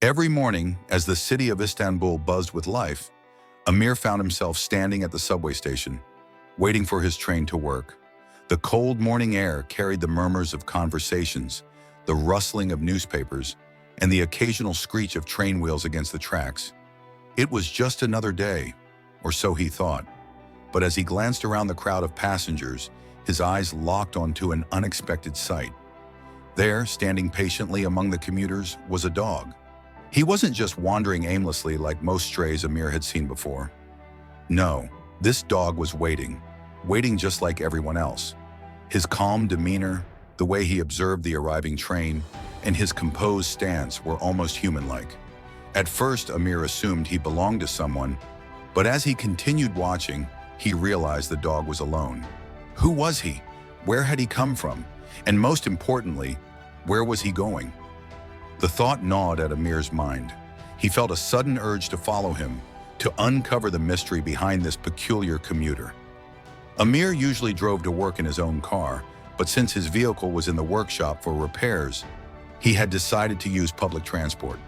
Every morning, as the city of Istanbul buzzed with life, Amir found himself standing at the subway station, waiting for his train to work. The cold morning air carried the murmurs of conversations, the rustling of newspapers, and the occasional screech of train wheels against the tracks. It was just another day, or so he thought. But as he glanced around the crowd of passengers, his eyes locked onto an unexpected sight. There, standing patiently among the commuters, was a dog. He wasn't just wandering aimlessly like most strays Amir had seen before. No, this dog was waiting just like everyone else. His calm demeanor, the way he observed the arriving train, and his composed stance were almost human-like. At first, Amir assumed he belonged to someone, but as he continued watching, he realized the dog was alone. Who was he? Where had he come from? And most importantly, where was he going? The thought gnawed at Amir's mind. He felt a sudden urge to follow him, to uncover the mystery behind this peculiar commuter. Amir usually drove to work in his own car, but since his vehicle was in the workshop for repairs, he had decided to use public transport.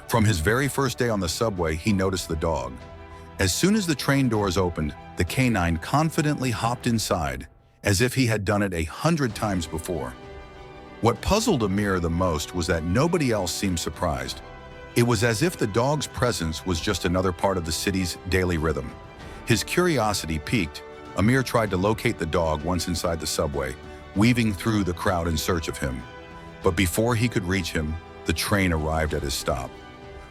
From his very first day on the subway, he noticed the dog. As soon as the train doors opened, the canine confidently hopped inside, as if he had done it 100 times before. What puzzled Amir the most was that nobody else seemed surprised. It was as if the dog's presence was just another part of the city's daily rhythm. His curiosity piqued, Amir tried to locate the dog once inside the subway, weaving through the crowd in search of him. But before he could reach him, the train arrived at his stop.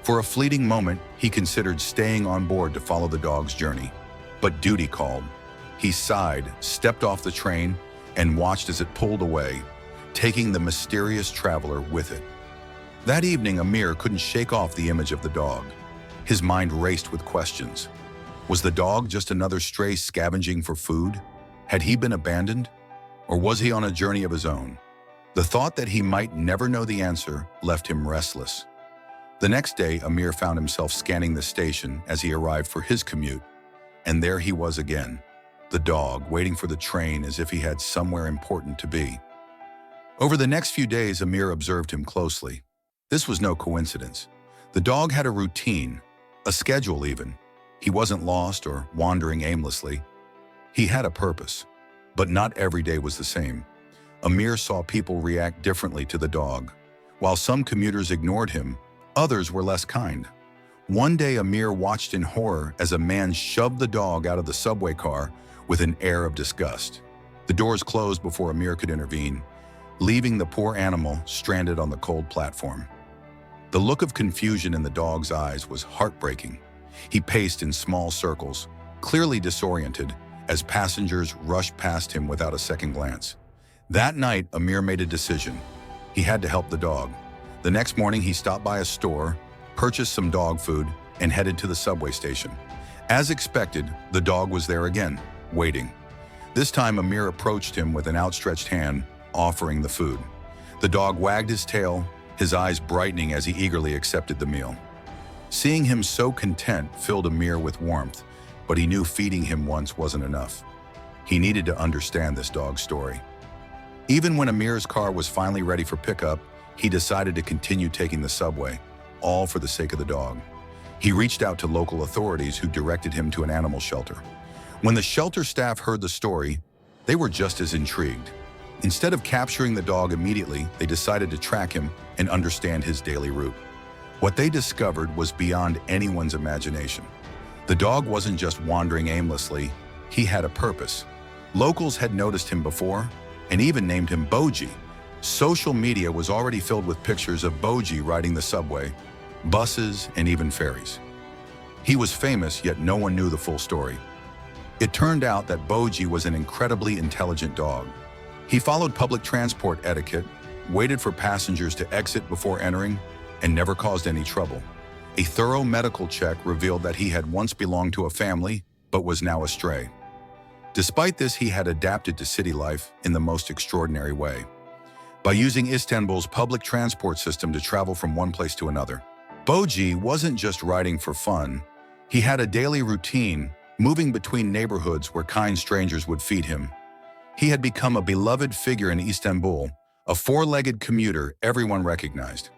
For a fleeting moment, he considered staying on board to follow the dog's journey. But duty called. He sighed, stepped off the train, and watched as it pulled away, taking the mysterious traveler with it. That evening, Amir couldn't shake off the image of the dog. His mind raced with questions. Was the dog just another stray scavenging for food? Had he been abandoned? Or was he on a journey of his own? The thought that he might never know the answer left him restless. The next day, Amir found himself scanning the station as he arrived for his commute. And there he was again, the dog waiting for the train as if he had somewhere important to be. Over the next few days, Amir observed him closely. This was no coincidence. The dog had a routine, a schedule even. He wasn't lost or wandering aimlessly. He had a purpose, but not every day was the same. Amir saw people react differently to the dog. While some commuters ignored him, others were less kind. One day, Amir watched in horror as a man shoved the dog out of the subway car with an air of disgust. The doors closed before Amir could intervene, leaving the poor animal stranded on the cold platform. The look of confusion in the dog's eyes was heartbreaking. He paced in small circles, clearly disoriented, as passengers rushed past him without a second glance. That night, Amir made a decision. He had to help the dog. The next morning, he stopped by a store, purchased some dog food, and headed to the subway station. As expected, the dog was there again, waiting. This time, Amir approached him with an outstretched hand, offering the food. The dog wagged his tail, his eyes brightening as he eagerly accepted the meal. Seeing him so content filled Amir with warmth, but he knew feeding him once wasn't enough. He needed to understand this dog's story. Even when Amir's car was finally ready for pickup, he decided to continue taking the subway, all for the sake of the dog. He reached out to local authorities who directed him to an animal shelter. When the shelter staff heard the story, they were just as intrigued. Instead of capturing the dog immediately, they decided to track him and understand his daily route. What they discovered was beyond anyone's imagination. The dog wasn't just wandering aimlessly, he had a purpose. Locals had noticed him before and even named him Boji. Social media was already filled with pictures of Boji riding the subway, buses, and even ferries. He was famous, yet no one knew the full story. It turned out that Boji was an incredibly intelligent dog. He followed public transport etiquette, waited for passengers to exit before entering, and never caused any trouble. A thorough medical check revealed that he had once belonged to a family, but was now a stray. Despite this, he had adapted to city life in the most extraordinary way, by using Istanbul's public transport system to travel from one place to another. Boji wasn't just riding for fun. He had a daily routine, moving between neighborhoods where kind strangers would feed him. He had become a beloved figure in Istanbul, a four-legged commuter everyone recognized.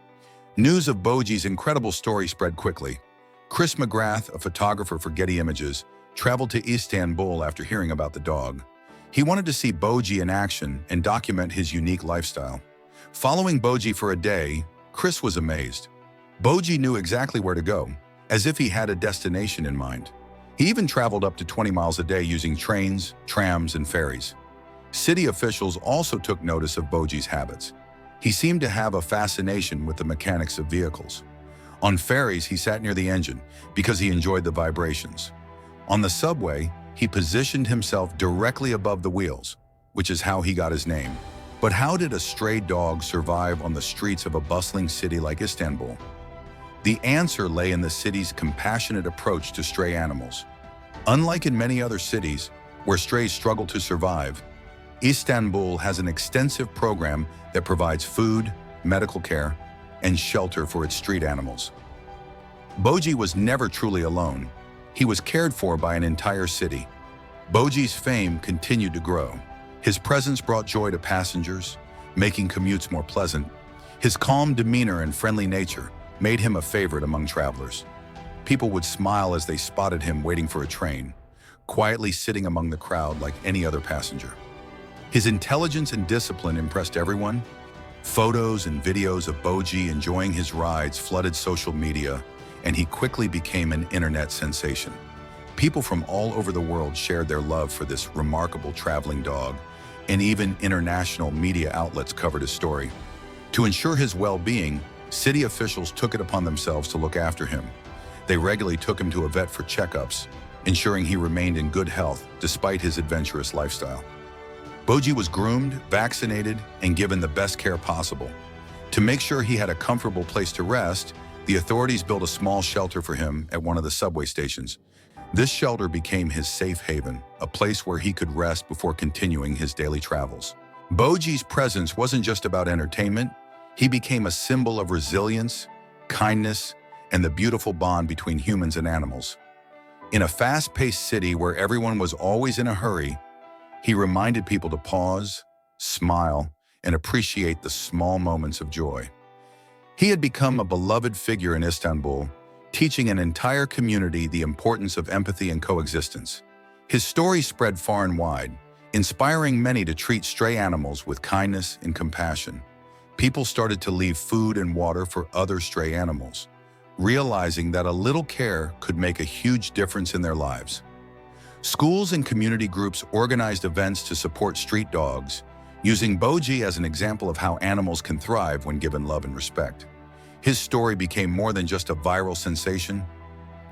News of Boji's incredible story spread quickly. Chris McGrath, a photographer for Getty Images, traveled to Istanbul after hearing about the dog. He wanted to see Boji in action and document his unique lifestyle. Following Boji for a day, Chris was amazed. Boji knew exactly where to go, as if he had a destination in mind. He even traveled up to 20 miles a day using trains, trams, and ferries. City officials also took notice of Boji's habits. He seemed to have a fascination with the mechanics of vehicles. On ferries, he sat near the engine because he enjoyed the vibrations. On the subway, he positioned himself directly above the wheels, which is how he got his name. But how did a stray dog survive on the streets of a bustling city like Istanbul? The answer lay in the city's compassionate approach to stray animals. Unlike in many other cities, where strays struggle to survive, Istanbul has an extensive program that provides food, medical care, and shelter for its street animals. Boji was never truly alone. He was cared for by an entire city. Boji's fame continued to grow. His presence brought joy to passengers, making commutes more pleasant. His calm demeanor and friendly nature made him a favorite among travelers. People would smile as they spotted him waiting for a train, quietly sitting among the crowd like any other passenger. His intelligence and discipline impressed everyone. Photos and videos of Boji enjoying his rides flooded social media, and he quickly became an internet sensation. People from all over the world shared their love for this remarkable traveling dog, and even international media outlets covered his story. To ensure his well-being, city officials took it upon themselves to look after him. They regularly took him to a vet for checkups, ensuring he remained in good health despite his adventurous lifestyle. Boji was groomed, vaccinated, and given the best care possible. To make sure he had a comfortable place to rest, the authorities built a small shelter for him at one of the subway stations. This shelter became his safe haven, a place where he could rest before continuing his daily travels. Boji's presence wasn't just about entertainment. He became a symbol of resilience, kindness, and the beautiful bond between humans and animals. In a fast-paced city where everyone was always in a hurry, he reminded people to pause, smile, and appreciate the small moments of joy. He had become a beloved figure in Istanbul, teaching an entire community the importance of empathy and coexistence. His story spread far and wide, inspiring many to treat stray animals with kindness and compassion. People started to leave food and water for other stray animals, realizing that a little care could make a huge difference in their lives. Schools and community groups organized events to support street dogs, using Boji as an example of how animals can thrive when given love and respect. His story became more than just a viral sensation.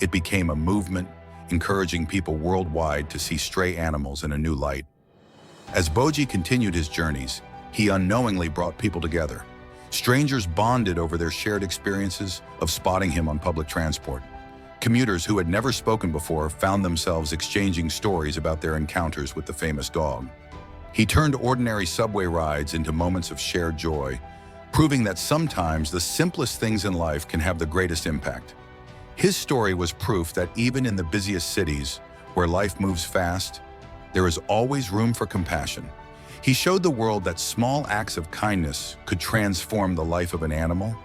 It became a movement, encouraging people worldwide to see stray animals in a new light. As Boji continued his journeys, he unknowingly brought people together. Strangers bonded over their shared experiences of spotting him on public transport. Commuters who had never spoken before found themselves exchanging stories about their encounters with the famous dog. He turned ordinary subway rides into moments of shared joy, proving that sometimes the simplest things in life can have the greatest impact. His story was proof that even in the busiest cities, where life moves fast, there is always room for compassion. He showed the world that small acts of kindness could transform the life of an animal,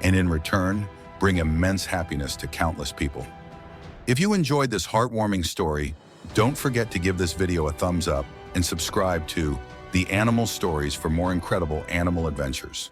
and in return, bring immense happiness to countless people. If you enjoyed this heartwarming story, don't forget to give this video a thumbs up and subscribe to The Animal Stories for more incredible animal adventures.